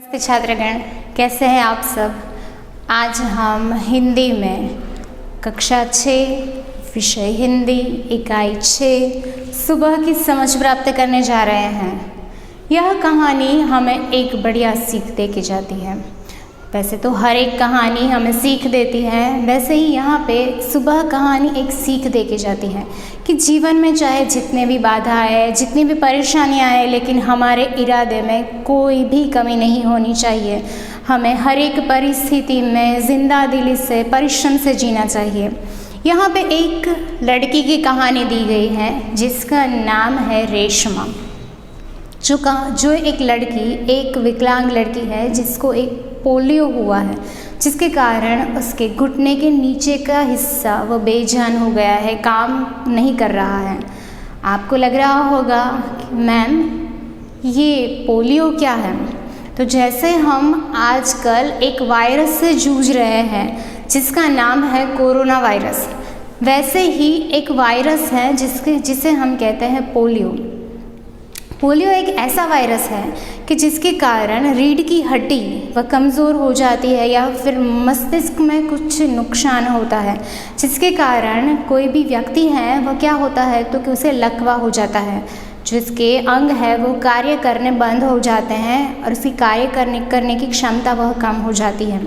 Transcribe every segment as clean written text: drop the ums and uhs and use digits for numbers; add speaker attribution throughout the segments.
Speaker 1: नमस्ते छात्रगण, कैसे हैं आप सब। आज हम हिंदी में कक्षा 6 विषय हिंदी इकाई 6 सुबह की समझ प्राप्त करने जा रहे हैं। यह कहानी हमें एक बढ़िया सीख दे के जाती है। वैसे तो हर एक कहानी हमें सीख देती है, वैसे ही यहाँ पे सुबह कहानी एक सीख दे के जाती है कि जीवन में चाहे जितने भी बाधा आए, जितनी भी परेशानियाँ आए, लेकिन हमारे इरादे में कोई भी कमी नहीं होनी चाहिए। हमें हर एक परिस्थिति में जिंदा दिली से परिश्रम से जीना चाहिए। यहाँ पे एक लड़की की कहानी दी गई है जिसका नाम है रेशमा। जो एक लड़की, एक विकलांग लड़की है जिसको एक पोलियो हुआ है, जिसके कारण उसके घुटने के नीचे का हिस्सा वो बेजान हो गया है, काम नहीं कर रहा है। आपको लग रहा होगा कि मैम ये पोलियो क्या है। तो जैसे हम आजकल एक वायरस से जूझ रहे हैं जिसका नाम है कोरोना वायरस, वैसे ही एक वायरस है जिसे हम कहते हैं पोलियो। पोलियो एक ऐसा वायरस है कि जिसके कारण रीढ़ की हड्डी वह कमज़ोर हो जाती है या फिर मस्तिष्क में कुछ नुकसान होता है, जिसके कारण कोई भी व्यक्ति है वह क्या होता है तो कि उसे लकवा हो जाता है। जिसके अंग है वो कार्य करने बंद हो जाते हैं और उसकी कार्य करने की क्षमता वह कम हो जाती है,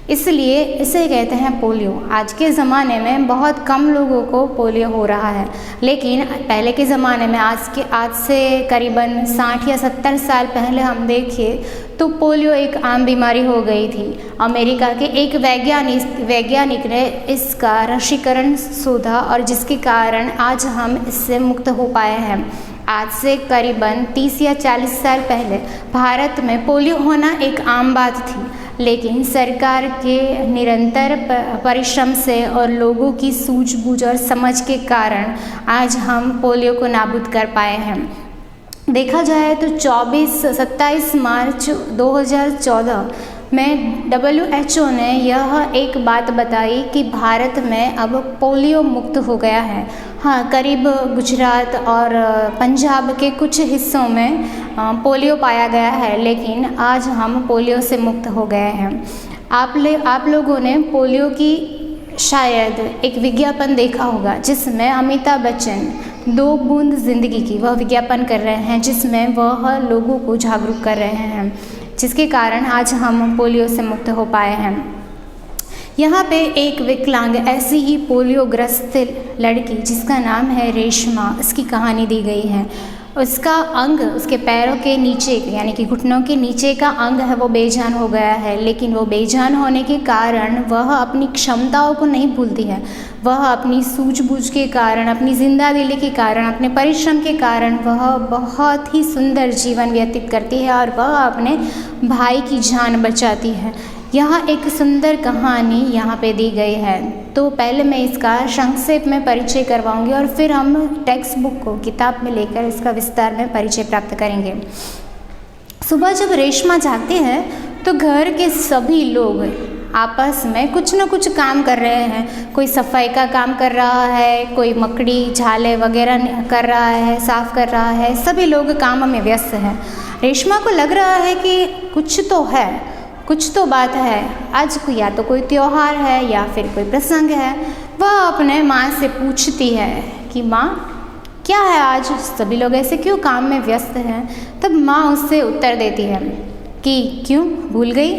Speaker 1: इसलिए इसे कहते हैं पोलियो। आज के ज़माने में बहुत कम लोगों को पोलियो हो रहा है, लेकिन पहले के ज़माने में आज से करीबन 60 या 70 साल पहले हम देखिए तो पोलियो एक आम बीमारी हो गई थी। अमेरिका के एक वैज्ञानिक ने इसका रसीकरण शोधा और जिसके कारण आज हम इससे मुक्त हो पाए हैं। आज से करीबन 30 या 40 साल पहले भारत में पोलियो होना एक आम बात थी, लेकिन सरकार के निरंतर परिश्रम से और लोगों की सूझबूझ और समझ के कारण आज हम पोलियो को नाबूद कर पाए हैं। देखा जाए तो 27 मार्च 2014 में WHO ने यह एक बात बताई कि भारत में अब पोलियो मुक्त हो गया है। हाँ, करीब गुजरात और पंजाब के कुछ हिस्सों में पोलियो पाया गया है, लेकिन आज हम पोलियो से मुक्त हो गए हैं। आप लोगों ने पोलियो की शायद एक विज्ञापन देखा होगा जिसमें अमिताभ बच्चन 2 बूंद जिंदगी की वह विज्ञापन कर रहे हैं, जिसमें वह लोगों को जागरूक कर रहे हैं, जिसके कारण आज हम पोलियो से मुक्त हो पाए हैं। यहाँ पे एक विकलांग ऐसी ही पोलियोग्रस्त लड़की जिसका नाम है रेशमा, इसकी कहानी दी गई है। उसका अंग, उसके पैरों के नीचे यानी कि घुटनों के नीचे का अंग है वो बेजान हो गया है, लेकिन वो बेजान होने के कारण वह अपनी क्षमताओं को नहीं भूलती है। वह अपनी सूझबूझ के कारण, अपनी जिंदा दिली के कारण, अपने परिश्रम के कारण वह बहुत ही सुंदर जीवन व्यतीत करती है और वह अपने भाई की जान बचाती है। यहाँ एक सुंदर कहानी यहाँ पे दी गई है। तो पहले मैं इसका संक्षेप में परिचय करवाऊंगी और फिर हम टेक्स्ट बुक को किताब में लेकर इसका विस्तार में परिचय प्राप्त करेंगे। सुबह जब रेशमा जागती है तो घर के सभी लोग आपस में कुछ न कुछ काम कर रहे हैं। कोई सफाई का काम कर रहा है, कोई मकड़ी झाले वगैरह कर रहा है, साफ कर रहा है, सभी लोग काम में व्यस्त हैं। रेशमा को लग रहा है कि कुछ तो है, कुछ तो बात है। आज या तो कोई त्यौहार है या फिर कोई प्रसंग है। वह अपने माँ से पूछती है कि माँ क्या है, आज सभी लोग ऐसे क्यों काम में व्यस्त हैं। तब माँ उससे उत्तर देती है कि क्यों भूल गई,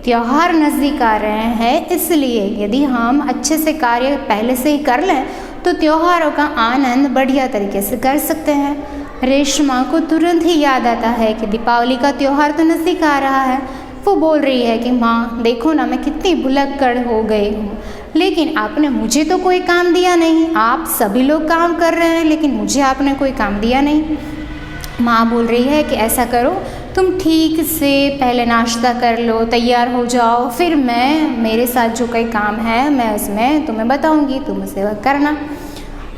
Speaker 1: त्यौहार नज़दीक आ रहे हैं, इसलिए यदि हम अच्छे से कार्य पहले से ही कर लें तो त्योहारों का आनंद बढ़िया तरीके से कर सकते हैं। रेशमा को तुरंत ही याद आता है कि दीपावली का त्यौहार तो नज़दीक आ रहा है। वो बोल रही है कि माँ देखो ना, मैं कितनी भुलक्कड़ हो गई हूँ, लेकिन आपने मुझे तो कोई काम दिया नहीं। आप सभी लोग काम कर रहे हैं लेकिन मुझे आपने कोई काम दिया नहीं। माँ बोल रही है कि ऐसा करो, तुम ठीक से पहले नाश्ता कर लो, तैयार हो जाओ, फिर मेरे साथ जो कोई काम है मैं उसमें तुम्हें बताऊँगी, तुम उसे वह करना।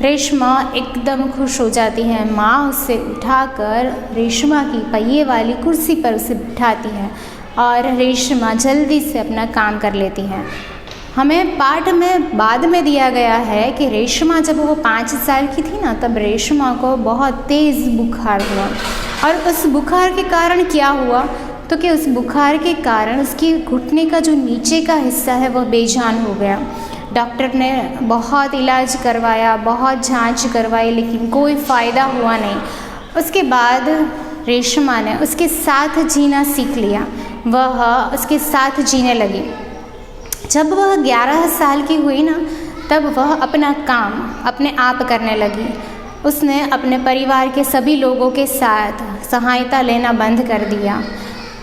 Speaker 1: रेशमा एकदम खुश हो जाती है। माँ उसे उठाकर रेशमा की पहिए वाली कुर्सी पर उसे बिठाती है और रेशमा जल्दी से अपना काम कर लेती है। हमें पाठ में बाद में दिया गया है कि रेशमा जब वो 5 साल की थी ना, तब रेशमा को बहुत तेज़ बुखार हुआ और उस बुखार के कारण क्या हुआ तो कि उस बुखार के कारण उसकी घुटने का जो नीचे का हिस्सा है वह बेजान हो गया। डॉक्टर ने बहुत इलाज करवाया, बहुत जांच करवाई, लेकिन कोई फ़ायदा हुआ नहीं। उसके बाद रेशमा ने उसके साथ जीना सीख लिया, वह उसके साथ जीने लगी। जब वह 11 साल की हुई ना, तब वह अपना काम अपने आप करने लगी। उसने अपने परिवार के सभी लोगों के साथ सहायता लेना बंद कर दिया।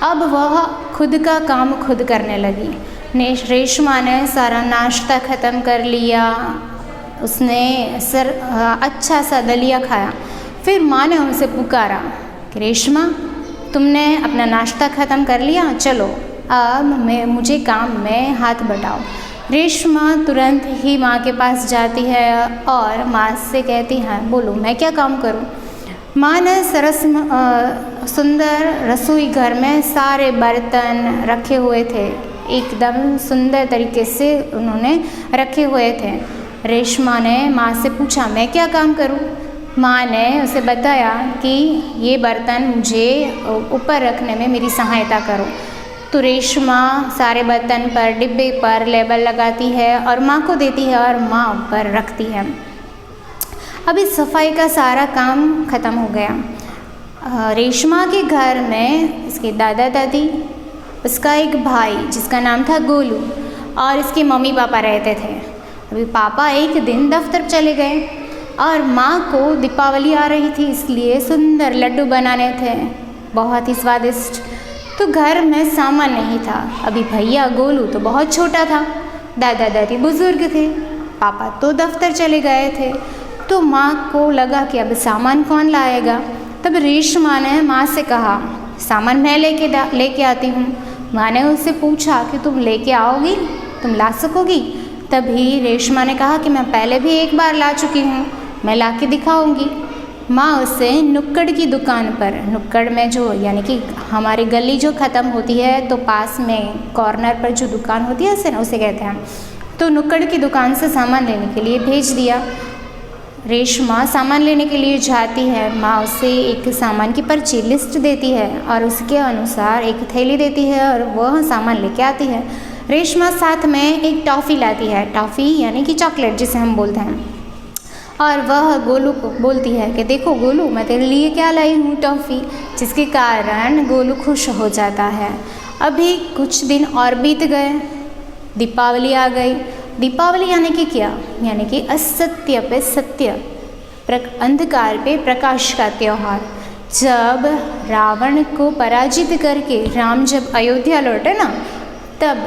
Speaker 1: अब वह खुद का काम खुद करने लगी। रेशमा ने सारा नाश्ता ख़त्म कर लिया, उसने अच्छा सा दलिया खाया। फिर माँ ने उसे पुकारा कि रेशमा, तुमने अपना नाश्ता ख़त्म कर लिया, चलो अब मुझे काम में हाथ बटाओ। रेशमा तुरंत ही माँ के पास जाती है और माँ से कहती है, बोलो मैं क्या काम करूँ। माँ ने सुंदर रसोई घर में सारे बर्तन रखे हुए थे, एकदम सुंदर तरीके से उन्होंने रखे हुए थे। रेशमा ने माँ से पूछा, मैं क्या काम करूँ। माँ ने उसे बताया कि ये बर्तन मुझे ऊपर रखने में मेरी सहायता करो। तो रेशमा सारे बर्तन पर डिब्बे पर लेबल लगाती है और माँ को देती है और माँ ऊपर रखती है। अभी सफाई का सारा काम ख़त्म हो गया। रेशमा के घर में इसके दादा दादी, उसका एक भाई जिसका नाम था गोलू और इसके मम्मी पापा रहते थे। अभी पापा एक दिन दफ्तर चले गए और माँ को दीपावली आ रही थी, इसलिए सुंदर लड्डू बनाने थे, बहुत ही स्वादिष्ट। तो घर में सामान नहीं था। अभी भैया गोलू तो बहुत छोटा था, दादा दादी बुजुर्ग थे, पापा तो दफ्तर चले गए थे। तो माँ को लगा कि अब सामान कौन लाएगा। तब रेशमा ने माँ से कहा, सामान मैं लेके आती हूँ। माँ ने उससे पूछा कि तुम लेके आओगी, तुम ला सकोगी। तभी रेशमा ने कहा कि मैं पहले भी एक बार ला चुकी हूँ, मैं ला के दिखाऊँगी। माँ उसे नुक्कड़ की दुकान पर, नुक्कड़ में जो यानी कि हमारी गली जो ख़त्म होती है तो पास में कॉर्नर पर जो दुकान होती है उसे कहते हैं, तो नुक्कड़ की दुकान से सामान लेने के लिए भेज दिया। रेशमा सामान लेने के लिए जाती है। माँ उसे एक सामान की पर्ची लिस्ट देती है और उसके अनुसार एक थैली देती है और वह सामान लेके आती है। रेशमा साथ में एक टॉफ़ी लाती है, टॉफ़ी यानी कि चॉकलेट जिसे हम बोलते हैं, और वह गोलू को बोलती है कि देखो गोलू, मैं तेरे लिए क्या लाई हूँ, टॉफ़ी, जिसके कारण गोलू खुश हो जाता है। अभी कुछ दिन और बीत गए, दीपावली आ गई। दीपावली यानी कि क्या, यानी कि असत्य पे सत्य, अंधकार पे प्रकाश का त्यौहार। जब रावण को पराजित करके राम जब अयोध्या लौटे ना, तब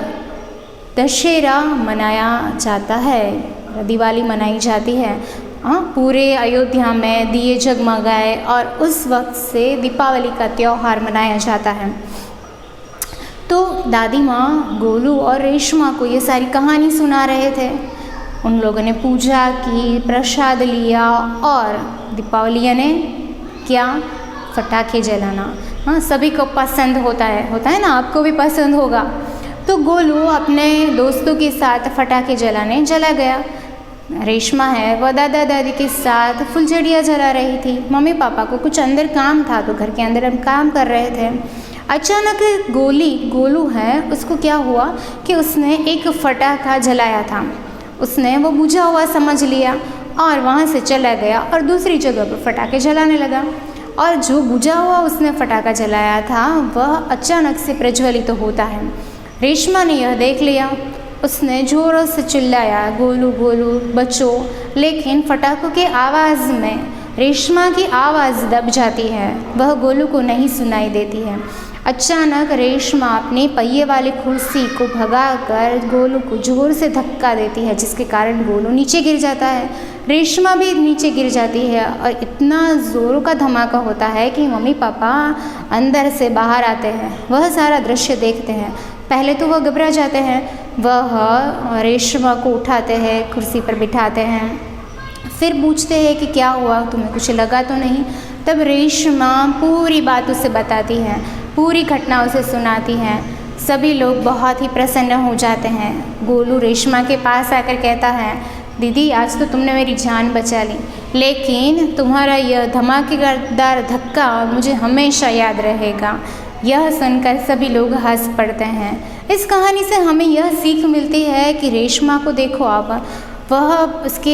Speaker 1: दशहरा मनाया जाता है, दिवाली मनाई जाती है। पूरे अयोध्या में दिए जगमगाए और उस वक्त से दीपावली का त्यौहार मनाया जाता है। तो दादी माँ गोलू और रेशमा को ये सारी कहानी सुना रहे थे। उन लोगों ने पूजा की, प्रसाद लिया और दीपावली ने क्या, पटाखे जलाना। हाँ, सभी को पसंद होता है ना, आपको भी पसंद होगा। तो गोलू अपने दोस्तों के साथ पटाखे जलाने चला गया। रेशमा है वह दादा दादी के साथ फुलझड़ियाँ जला रही थी। मम्मी पापा को कुछ अंदर काम था तो घर के अंदर हम काम कर रहे थे। अचानक गोलू है, उसको क्या हुआ कि उसने एक फटाखा जलाया था, उसने वो बुझा हुआ समझ लिया और वहाँ से चला गया और दूसरी जगह पर फटाखे जलाने लगा। और जो बुझा हुआ उसने फटाखा जलाया था वह अचानक से प्रज्वलित होता है। रेशमा ने यह देख लिया, उसने ज़ोरों से चिल्लाया, गोलू गोलू बचो, लेकिन फटाकों के आवाज़ में रेशमा की आवाज़ दब जाती है, वह गोलू को नहीं सुनाई देती है। अचानक रेशमा अपने पहिए वाली कुर्सी को भगाकर गोलू को जोर से धक्का देती है, जिसके कारण गोलू नीचे गिर जाता है, रेशमा भी नीचे गिर जाती है और इतना ज़ोरों का धमाका होता है कि मम्मी पापा अंदर से बाहर आते हैं, वह सारा दृश्य देखते हैं। पहले तो वह घबरा जाते हैं, वह रेशमा को उठाते हैं, कुर्सी पर बिठाते हैं, फिर पूछते हैं कि क्या हुआ, तुम्हें कुछ लगा तो नहीं। तब रेशमा पूरी बात उसे बताती है, पूरी घटना उसे सुनाती है। सभी लोग बहुत ही प्रसन्न हो जाते हैं। गोलू रेशमा के पास आकर कहता है, दीदी आज तो तुमने मेरी जान बचा ली, लेकिन तुम्हारा यह धमाकेदार धक्का मुझे हमेशा याद रहेगा। यह सुनकर सभी लोग हंस पड़ते हैं। इस कहानी से हमें यह सीख मिलती है कि रेशमा को देखो आप, वह उसके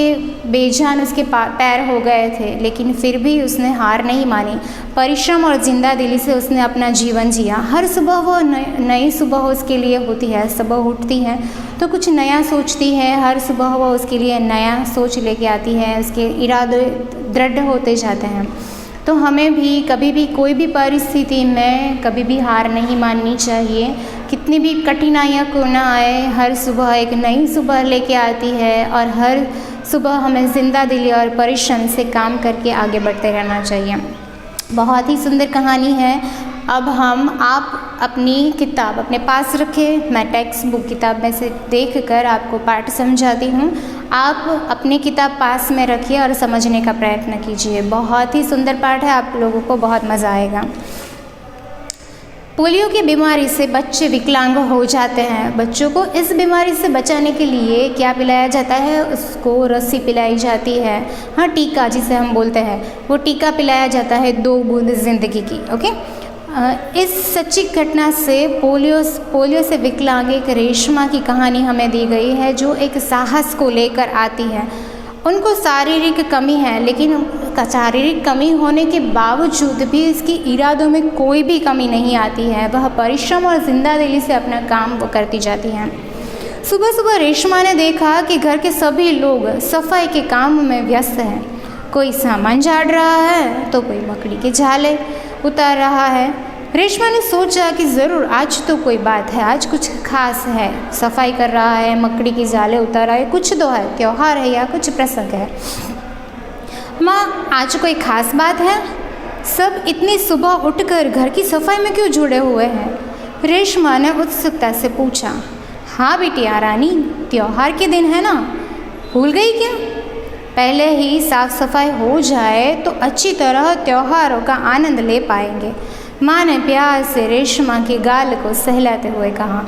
Speaker 1: बेजान उसके पैर हो गए थे, लेकिन फिर भी उसने हार नहीं मानी। परिश्रम और जिंदा दिली से उसने अपना जीवन जिया। हर सुबह वो नई सुबह उसके लिए होती है। सुबह उठती है तो कुछ नया सोचती है। हर सुबह वो उसके लिए नया सोच लेके आती है। उसके इरादे दृढ़ होते जाते हैं। तो हमें भी कभी भी कोई भी परिस्थिति में कभी भी हार नहीं माननी चाहिए। कितनी भी कठिनाइयाँ क्यों ना आए, हर सुबह एक नई सुबह लेके आती है और हर सुबह हमें जिंदा दिली और परिश्रम से काम करके आगे बढ़ते रहना चाहिए। बहुत ही सुंदर कहानी है। अब आप अपनी किताब अपने पास रखें। मैं टेक्स्ट बुक किताब में से देखकर आपको पाठ समझाती हूँ। आप अपनी किताब पास में रखिए और समझने का प्रयत्न कीजिए। बहुत ही सुंदर पाठ है, आप लोगों को बहुत मज़ा आएगा। पोलियो की बीमारी से बच्चे विकलांग हो जाते हैं। बच्चों को इस बीमारी से बचाने के लिए क्या पिलाया जाता है? उसको रस्सी पिलाई जाती है। हाँ, टीका जिसे हम बोलते हैं, वो टीका पिलाया जाता है 2 बूंद जिंदगी की। ओके, इस सच्ची घटना से पोलियो से विकलांग एक रेशमा की कहानी हमें दी गई है, जो एक साहस को लेकर आती है। उनको शारीरिक कमी है, लेकिन शारीरिक कमी होने के बावजूद भी इसकी इरादों में कोई भी कमी नहीं आती है। वह परिश्रम और जिंदा दिली से अपना काम वो करती जाती हैं। सुबह सुबह रेशमा ने देखा कि घर के सभी लोग सफाई के काम में व्यस्त हैं। कोई सामान झाड़ रहा है तो कोई मकड़ी के झाले उतार रहा है। रेशमा ने सोचा कि ज़रूर आज तो कोई बात है, आज कुछ खास है। सफाई कर रहा है, मकड़ी की जाले उतार रहा है, कुछ तो है, त्योहार है या कुछ प्रसंग है। माँ, आज कोई खास बात है? सब इतनी सुबह उठकर घर की सफाई में क्यों जुड़े हुए हैं? रेशमा ने उत्सुकता से पूछा। हाँ बिटिया रानी, त्योहार के दिन है ना, भूल गई क्या? पहले ही साफ सफाई हो जाए तो अच्छी तरह त्योहारों का आनंद ले पाएंगे। माँ ने प्यार से रेशमा के गाल को सहलाते हुए कहा।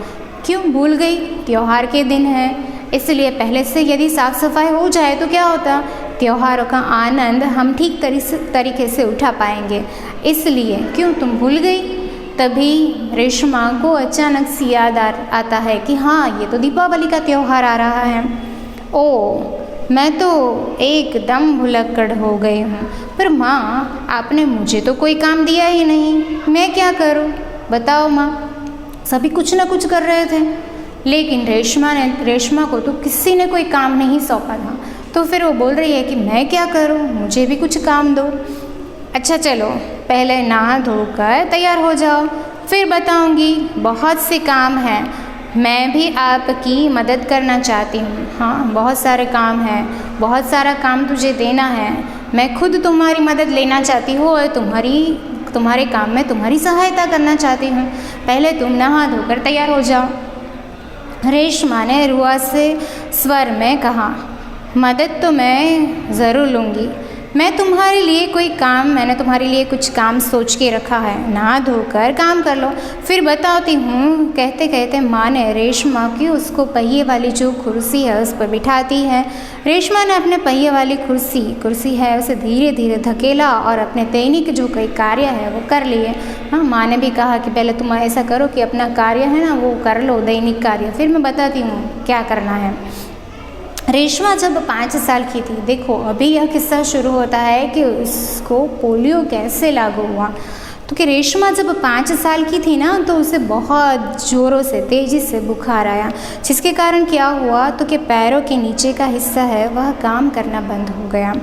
Speaker 1: क्यों भूल गई? त्योहार के दिन है, इसलिए पहले से यदि साफ सफाई हो जाए तो क्या होता, त्योहारों का आनंद हम ठीक तरीके से उठा पाएंगे। इसलिए क्यों तुम भूल गई? तभी रेशमा को अचानक सी याद आता है कि हाँ, ये तो दीपावली का त्यौहार आ रहा है। ओह, मैं तो एकदम भुलक्कड़ हो गई हूँ। पर माँ, आपने मुझे तो कोई काम दिया ही नहीं, मैं क्या करूँ? बताओ माँ। सभी कुछ ना कुछ कर रहे थे, लेकिन रेशमा को तो किसी ने कोई काम नहीं सौंपा था। तो फिर वो बोल रही है कि मैं क्या करूँ, मुझे भी कुछ काम दो। अच्छा चलो, पहले नहा धोकर तैयार हो जाओ, फिर बताऊँगी। बहुत से काम हैं, मैं भी आपकी मदद करना चाहती हूँ। हाँ, बहुत सारे काम हैं, बहुत सारा काम तुझे देना है। मैं खुद तुम्हारी मदद लेना चाहती हूँ और तुम्हारे काम में तुम्हारी सहायता करना चाहती हूँ। पहले तुम नहा धोकर तैयार हो जाओ। रेशमा ने रुआ से स्वर में कहा। मदद तो मैं ज़रूर लूँगी। मैंने तुम्हारे लिए कुछ काम सोच के रखा है। नहा धोकर काम कर लो, फिर बताती हूँ। कहते कहते माँ ने रेशमा की उसको पहिए वाली जो कुर्सी है उस पर बिठाती है। रेशमा ने अपने पहिए वाली कुर्सी है उसे धीरे धीरे धकेला और अपने दैनिक जो कई कार्य है वो कर लिए। हाँ, माँ ने भी कहा कि पहले तुम ऐसा करो कि अपना कार्य है ना वो कर लो, दैनिक कार्य, फिर मैं बताती हूँ क्या करना है। रेशमा जब 5 साल की थी, देखो अभी यह किस्सा शुरू होता है कि उसको पोलियो कैसे लागू हुआ। तो कि रेशमा जब 5 साल की थी ना, तो उसे बहुत ज़ोरों से तेज़ी से बुखार आया, जिसके कारण क्या हुआ तो कि पैरों के नीचे का हिस्सा है वह काम करना बंद हो गया।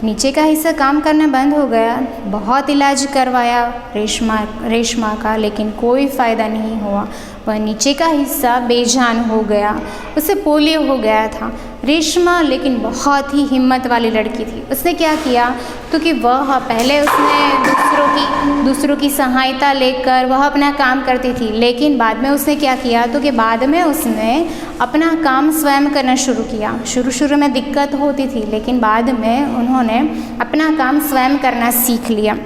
Speaker 1: नीचे का हिस्सा काम करना बंद हो गया। बहुत इलाज करवाया रेशमा का, लेकिन कोई फ़ायदा नहीं हुआ। वह नीचे का हिस्सा बेजान हो गया, उसे पोलियो हो गया था। रेशमा लेकिन बहुत ही हिम्मत वाली लड़की थी। उसने क्या किया तो कि वह पहले उसने दूसरों की सहायता लेकर वह अपना काम करती थी, लेकिन बाद में उसने क्या किया तो कि बाद में उसने अपना काम स्वयं करना शुरू किया। शुरू में दिक्कत होती थी, लेकिन बाद में उन्होंने अपना काम स्वयं करना सीख लिया।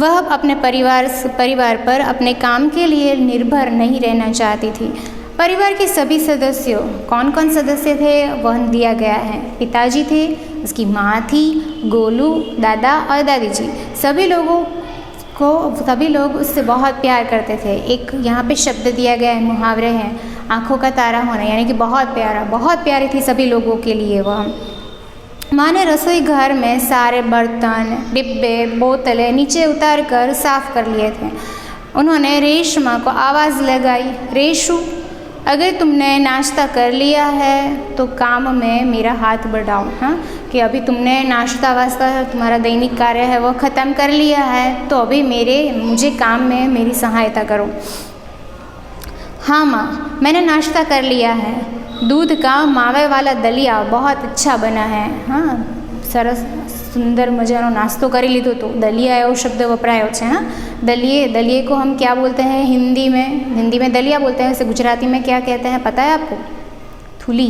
Speaker 1: वह अपने परिवार पर अपने काम के लिए निर्भर नहीं रहना चाहती थी। परिवार के सभी सदस्यों, कौन कौन सदस्य थे वह दिया गया है। पिताजी थे, उसकी माँ थी, गोलू, दादा और दादी जी। सभी लोगों को सभी लोग उससे बहुत प्यार करते थे। एक यहाँ पे शब्द दिया गया है, मुहावरे हैं, आँखों का तारा होना, यानी कि बहुत प्यारा, बहुत प्यारी थी सभी लोगों के लिए वह। माँ ने रसोई घर में सारे बर्तन, डिब्बे, बोतलें नीचे उतार कर साफ कर लिए थे। उन्होंने रेशमा को आवाज़ लगाई, रेशु, अगर तुमने नाश्ता कर लिया है तो काम में मेरा हाथ बढ़ाओ। हाँ, कि अभी तुमने नाश्ता वास्ता तुम्हारा दैनिक कार्य है वो ख़त्म कर लिया है तो अभी मुझे काम में मेरी सहायता करो। हाँ माँ, मैंने नाश्ता कर लिया है। दूध का मावे वाला दलिया बहुत अच्छा बना है। हाँ, સરસ सुंदर मजानो नाश्तो કરી લીધો तो दलिया एवो शब्द वपरायो छे। हाँ, दलिए को हम क्या बोलते हैं हिंदी में दलिया बोलते हैं। वैसे गुजराती में क्या कहते हैं पता है आपको? थूली।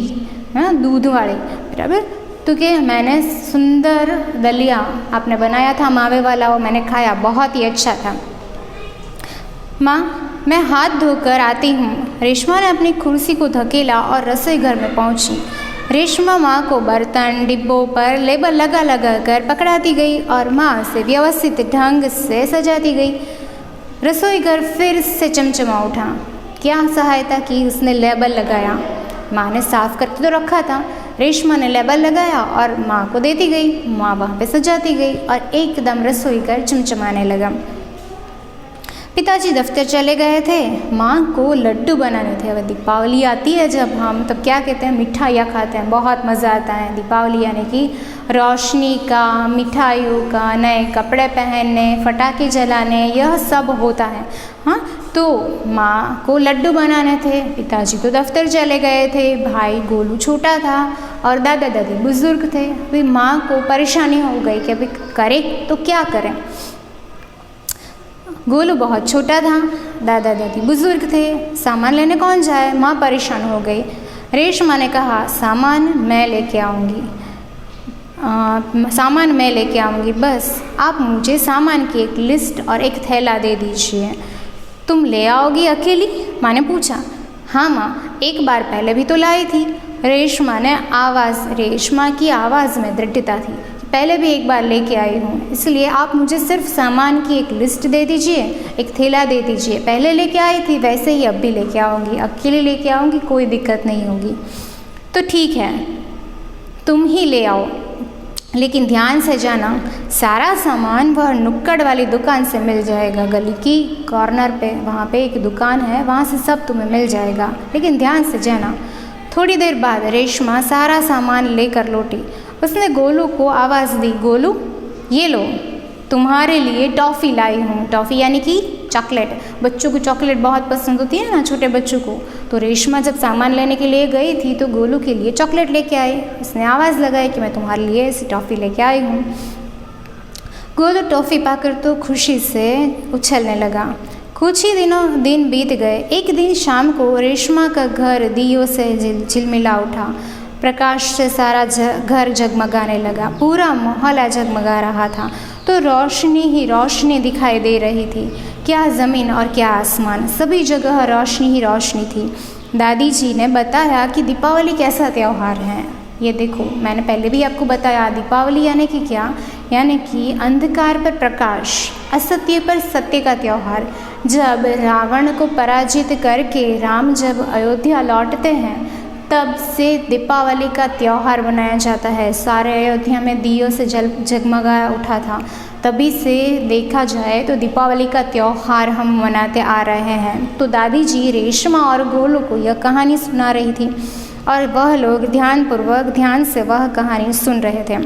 Speaker 1: हाँ, दूध वाली, बराबर। तो कि मैंने सुंदर दलिया आपने बनाया था मावे वाला, वो मैंने खाया, बहुत ही अच्छा था। माँ, मैं हाथ धोकर आती हूँ। रेशमा ने अपनी कुर्सी को धकेला और रसोई घर में पहुँची। रेशमा माँ को बर्तन, डिब्बों पर लेबल लगा लगा कर पकड़ाती गई और माँ से व्यवस्थित ढंग से सजाती गई। रसोई घर फिर से चमचमा उठा। क्या सहायता की उसने लेबल लगाया। माँ ने साफ करके तो रखा था, रेशमा ने लेबल लगाया और माँ को देती गई। माँ वहाँ पे सजाती गई और एकदम रसोई घर चमचमाने लगा। पिताजी दफ्तर चले गए थे। माँ को लड्डू बनाने थे। अब दीपावली आती है जब हम तब क्या कहते हैं, मिठाइयाँ खाते हैं, बहुत मज़ा आता है। दीपावली यानी कि रोशनी का, मिठाइयों का, नए कपड़े पहनने, पटाखे जलाने, यह सब होता है। हाँ, तो माँ को लड्डू बनाने थे। पिताजी तो दफ्तर चले गए थे। भाई गोलू छोटा था और दादा दादी बुज़ुर्ग थे। फिर माँ को परेशानी हो गई कि अभी करें तो क्या करें। गोलू बहुत छोटा था, दादा दादी बुज़ुर्ग थे, सामान लेने कौन जाए। माँ परेशान हो गई। रेशमा ने कहा, सामान मैं लेके आऊँगी, बस आप मुझे सामान की एक लिस्ट और एक थैला दे दीजिए। तुम ले आओगी अकेली? माँ ने पूछा। हाँ माँ, एक बार पहले भी तो लाई थी। रेशमा की आवाज़ में दृढ़ता थी। पहले भी एक बार लेके आई हूँ, इसलिए आप मुझे सिर्फ सामान की एक लिस्ट दे दीजिए, एक थैला दे दीजिए। पहले लेके आई थी वैसे ही अब भी लेके आऊँगी, अकेले लेके आऊँगी, कोई दिक्कत नहीं होगी। तो ठीक है, तुम ही ले आओ, लेकिन ध्यान से जाना, सारा सामान वह नुक्कड़ वाली दुकान से मिल जाएगा। गली की कॉर्नर पे वहाँ पे एक दुकान है, वहाँ से सब तुम्हें मिल जाएगा, लेकिन ध्यान से जाना। थोड़ी देर बाद रेशमा सारा सामान लेकर लौटी। उसने गोलू को आवाज़ दी, गोलू ये लो, तुम्हारे लिए टॉफ़ी लाई हूँ। टॉफ़ी यानी कि चॉकलेट। बच्चों को चॉकलेट बहुत पसंद होती है ना, छोटे बच्चों को। तो रेशमा जब सामान लेने के लिए गई थी तो गोलू के लिए चॉकलेट लेके आई। उसने आवाज़ लगाई कि मैं तुम्हारे लिए ऐसी टॉफ़ी लेके आई हूँ। गोलू टॉफ़ी पाकर तो खुशी से उछलने लगा। कुछ ही दिन बीत गए। एक दिन शाम को रेशमा का घर दियों से झिलमिला उठा। प्रकाश से सारा घर जगमगाने लगा। पूरा मोहल्ला जगमगा रहा था। तो रोशनी ही रोशनी दिखाई दे रही थी। क्या ज़मीन और क्या आसमान, सभी जगह रोशनी ही रोशनी थी। दादी जी ने बताया कि दीपावली कैसा त्यौहार है। ये देखो, मैंने पहले भी आपको बताया, दीपावली यानी कि क्या, यानी कि अंधकार पर प्रकाश, असत्य पर सत्य का त्यौहार। जब रावण को पराजित करके राम जब अयोध्या लौटते हैं तब से दीपावली का त्यौहार मनाया जाता है। सारे अयोध्या में दियों से जगमगा उठा था। तभी से देखा जाए तो दीपावली का त्यौहार हम मनाते आ रहे हैं। तो दादी जी रेशमा और गोलू को यह कहानी सुना रही थी और वह लोग ध्यान से वह कहानी सुन रहे थे।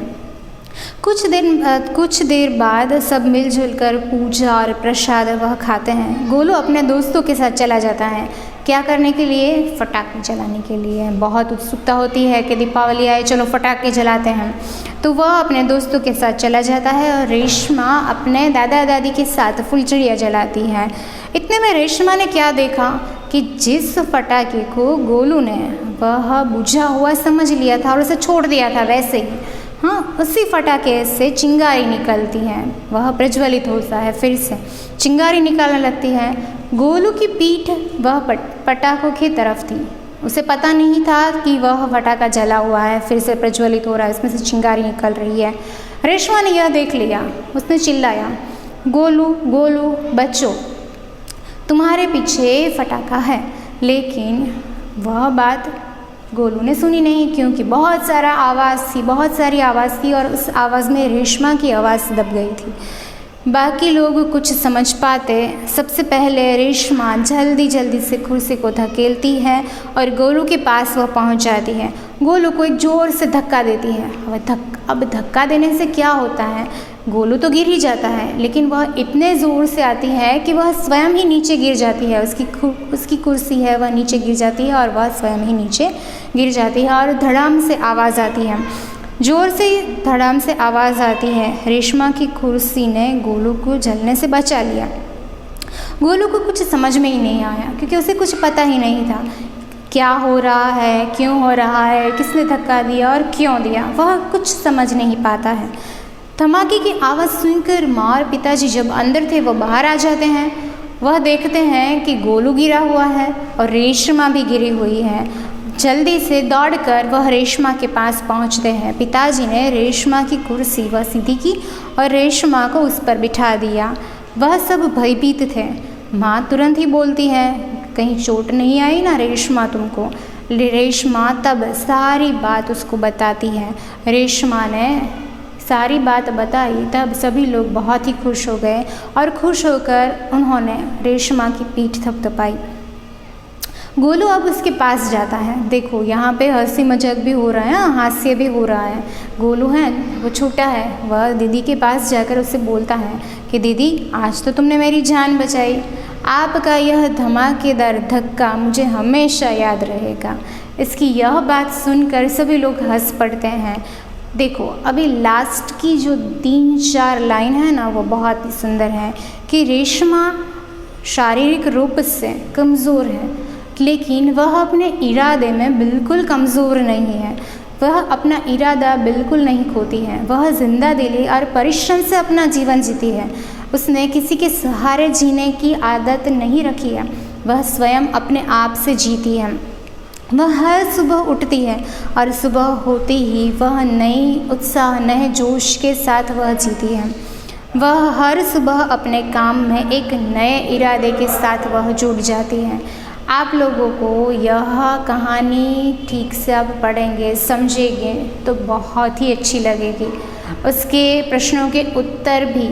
Speaker 1: कुछ देर बाद सब मिलजुल कर पूजा और प्रसाद वह खाते हैं। गोलू अपने दोस्तों के साथ चला जाता है। क्या करने के लिए? पटाखे जलाने के लिए। बहुत उत्सुकता होती है कि दीपावली आए, चलो पटाखे जलाते हैं। तो वह अपने दोस्तों के साथ चला जाता है और रेशमा अपने दादा दादी के साथ फुलझड़ियाँ जलाती है। इतने में रेशमा ने क्या देखा कि जिस पटाखे को गोलू ने वह बुझा हुआ समझ लिया था और उसे छोड़ दिया था, वैसे ही हाँ उसी पटाखे से चिंगारी निकलती है। वह प्रज्वलित होता है, फिर से चिंगारी निकलने लगती है। गोलू की पीठ वह पटाखों की तरफ थी। उसे पता नहीं था कि वह पटाखा जला हुआ है, फिर से प्रज्वलित हो रहा है, इसमें से चिंगारी निकल रही है। रेशमा ने यह देख लिया। उसने चिल्लाया, गोलू गोलू बच्चों, तुम्हारे पीछे फटाका है। लेकिन वह बात गोलू ने सुनी नहीं, क्योंकि बहुत सारी आवाज़ थी और उस आवाज़ में रेशमा की आवाज़ दब गई थी। बाकी लोग कुछ समझ पाते। सबसे पहले रेशमा जल्दी से कुर्सी को धकेलती है और गोलू के पास वह पहुंच जाती है। गोलू को एक ज़ोर से धक्का देती है। अब धक्का देने से क्या होता है, गोलू तो गिर ही जाता है, लेकिन वह इतने ज़ोर से आती है कि वह स्वयं ही नीचे गिर जाती है। उसकी कुर्सी है वह नीचे गिर जाती है और वह स्वयं ही नीचे गिर जाती है और धड़ाम से आवाज़ आती है। ज़ोर से धड़ाम से आवाज़ आती है। रेशमा की कुर्सी ने गोलू को जलने से बचा लिया। गोलू को कुछ समझ में ही नहीं आया, क्योंकि उसे कुछ पता ही नहीं था क्या हो रहा है, क्यों हो रहा है, किसने धक्का दिया और क्यों दिया, वह कुछ समझ नहीं पाता है। धमाके की आवाज़ सुनकर माँ और पिताजी जब अंदर थे वो बाहर आ जाते हैं। वह देखते हैं कि गोलू गिरा हुआ है और रेशमा भी गिरी हुई है। जल्दी से दौड़कर वह रेशमा के पास पहुंचते हैं। पिताजी ने रेशमा की कुर्सी वह सीधी की और रेशमा को उस पर बिठा दिया। वह सब भयभीत थे। माँ तुरंत ही बोलती है, कहीं चोट नहीं आई ना रेशमा तुमको। रेशमा तब सारी बात उसको बताती है। रेशमा ने सारी बात बताई तब सभी लोग बहुत ही खुश हो गए और खुश होकर उन्होंने रेशमा की पीठ थपथपाई। गोलू अब उसके पास जाता है। देखो यहाँ पे हंसी मजाक भी हो रहा है, हास्य भी हो रहा है। गोलू है वो छोटा है, वह दीदी के पास जाकर उससे बोलता है कि दीदी आज तो तुमने मेरी जान बचाई। आपका यह धमाकेदार धक्का मुझे हमेशा याद रहेगा। इसकी यह बात सुनकर सभी लोग हंस पड़ते हैं। देखो अभी लास्ट की जो 3-4 लाइन है ना, वो बहुत ही सुंदर है कि रेशमा शारीरिक रूप से कमज़ोर है, लेकिन वह अपने इरादे में बिल्कुल कमज़ोर नहीं है। वह अपना इरादा बिल्कुल नहीं खोती है। वह जिंदा दिली और परिश्रम से अपना जीवन जीती है। उसने किसी के सहारे जीने की आदत नहीं रखी है। वह स्वयं अपने आप से जीती है। वह हर सुबह उठती है और सुबह होते ही वह नई उत्साह, नए जोश के साथ वह जीती है। वह हर सुबह अपने काम में एक नए इरादे के साथ वह जुट जाती है। आप लोगों को यह कहानी ठीक से आप पढ़ेंगे, समझेंगे तो बहुत ही अच्छी लगेगी। उसके प्रश्नों के उत्तर भी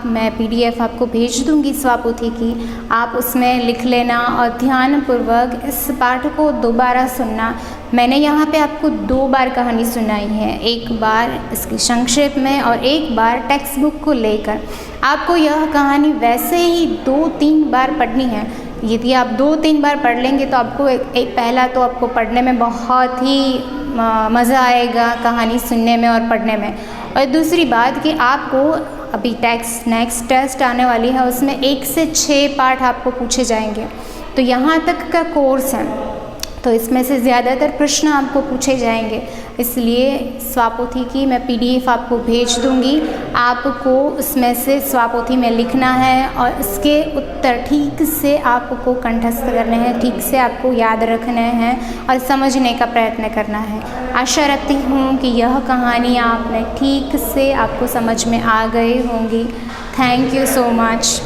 Speaker 1: मैं PDF आपको भेज दूंगी स्वापोथी की। आप उसमें लिख लेना और ध्यानपूर्वक इस पाठ को दोबारा सुनना। मैंने यहाँ पे आपको 2 बार कहानी सुनाई है, एक बार इसके संक्षेप में और एक बार टेक्स्ट बुक को लेकर। आपको यह कहानी वैसे ही 2-3 बार पढ़नी है। यदि आप 2-3 बार पढ़ लेंगे तो आपको पहला तो आपको पढ़ने में बहुत ही मज़ा आएगा, कहानी सुनने में और पढ़ने में। और दूसरी बात कि आपको अभी नेक्स्ट टेस्ट आने वाली है, उसमें 1 से 6 पाठ आपको पूछे जाएंगे। तो यहाँ तक का कोर्स है, तो इसमें से ज़्यादातर प्रश्न आपको पूछे जाएंगे। इसलिए स्वापोथी की मैं PDF आपको भेज दूंगी। आपको उसमें से स्वापोथी में लिखना है और इसके उत्तर ठीक से आपको कंठस्थ करने हैं, ठीक से आपको याद रखने हैं और समझने का प्रयत्न करना है। आशा रखती हूँ कि यह कहानी आपने ठीक से आपको समझ में आ गई होंगी। Thank you so much.